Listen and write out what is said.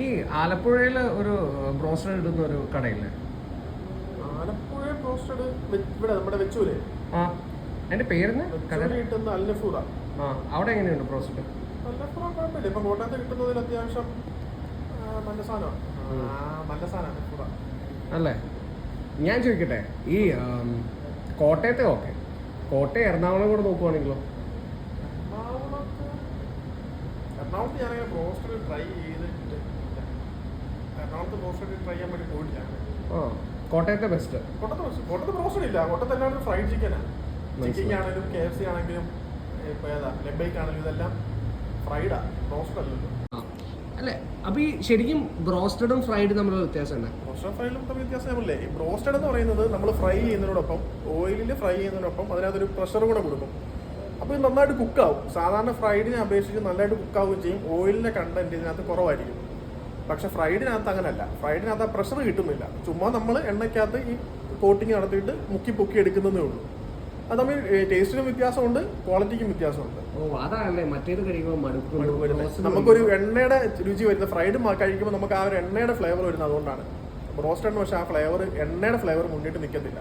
ഈ ആലപ്പുഴയിൽ ഒരു ബ്രോസ്റ്റഡ് ഇടുന്ന ഒരു കടയില്ലേ? ആലപ്പുഴ ബ്രോസ്റ്റഡ് ഇവിടെ നമ്മുടെ വെച്ചൂര്. ആ, അതിന്റെ പേരെന്ന് കിട്ടുന്ന അൽനഫൂറ. ആ, അവിടെ എങ്ങനെയുണ്ട് ബ്രോസ്റ്റഡ്? അൽനഫൂറ കുഴപ്പമില്ല. ഇപ്പൊ കോട്ടയത്ത് കിട്ടുന്നതിൽ അത്യാവശ്യം നല്ല സാധനമാണ്. നല്ല സാധനമാണ് അൽനഫൂറ അല്ലേ? ഞാൻ ചോദിക്കട്ടെ, ഈ കോട്ടയത്തെ ഓക്കെ, കോട്ടയം എറണാകുളം കൂടെ നോക്കുവാണെങ്കിലോ? എറണാകുളത്ത് ഞാനങ്ങനെ ബ്രോസ്റ്റഡ് ട്രൈ ചെയ്തിട്ട് എറണാകുളത്ത് ബ്രോസ്റ്റഡ് ട്രൈ ചെയ്യാൻ വേണ്ടി പോയിട്ടില്ല. ആ, കോട്ടയത്തെ ബെസ്റ്റ്. കോട്ടയത്ത് ബ്രോസ്റ്റഡ് ഇല്ല. കോട്ടയത്ത് എല്ലാവരും ഫ്രൈഡ് ചിക്കനാണ്. ചിക്കൻ ആണെങ്കിലും KFC ആണെങ്കിലും ഇപ്പോൾ ഏതാ ലെബൈക്ക് ആണെങ്കിലും ഇതെല്ലാം ഫ്രൈഡാ, ബ്രോസ്റ്റഡ് അല്ലല്ലോ. അല്ലേ? അപ്പൊ ഈ ശരിക്കും ബ്രോസ്റ്റഡും ഫ്രൈഡും തമ്മിലുള്ള വ്യത്യാസം എന്നാ? ബ്രോസ്റ്റഡ് ഫ്രൈഡിലും തമ്മിൽ വ്യത്യാസമില്ലേ? ഈ ബ്രോസ്റ്റഡ് എന്ന് പറയുന്നത് നമ്മൾ ഫ്രൈ ചെയ്യുന്നതിനോടൊപ്പം ഓയിലിൽ ഫ്രൈ ചെയ്യുന്നതിനൊപ്പം അതിനകത്തൊരു പ്രഷർ കൂടെ കൊടുക്കും. അപ്പോൾ ഇത് നന്നായിട്ട് കുക്കാവും. സാധാരണ ഫ്രൈഡിനെ അപേക്ഷിച്ച് നല്ലതായിട്ട് കുക്കാവുകയും ചെയ്യും. ഓയിലിൻ്റെ കണ്ടന്റ് ഇതിനകത്ത് കുറവായിരിക്കും. പക്ഷെ ഫ്രൈഡിനകത്ത് അങ്ങനല്ല. ഫ്രൈഡിനകത്ത് ആ പ്രഷർ കിട്ടുന്നില്ല. ചുമ്മാ നമ്മൾ എണ്ണയ്ക്കകത്ത് ഈ കോട്ടിങ് നടത്തിയിട്ട് മുക്കി എടുക്കുന്നതേ ഉള്ളൂ. അത് തമ്മിൽ ടേസ്റ്റിനും വ്യത്യാസമുണ്ട്, ക്വാളിറ്റിക്കും വ്യത്യാസമുണ്ട്. ഓ, അതാണല്ലേ മറ്റേത് കഴിക്കുമ്പോൾ നമുക്കൊരു എണ്ണയുടെ രുചി വരുന്ന ഫ്രൈഡ് കഴിക്കുമ്പോൾ നമുക്ക് ആ ഒരു എണ്ണയുടെ ഫ്ലേവർ വരുന്നത് അതുകൊണ്ടാണ്. ബ്രോസ്റ്റഡിന് പക്ഷേ ആ ഫ്ലേവർ, എണ്ണയുടെ ഫ്ലേവർ മുന്നിട്ട് നിൽക്കത്തില്ല.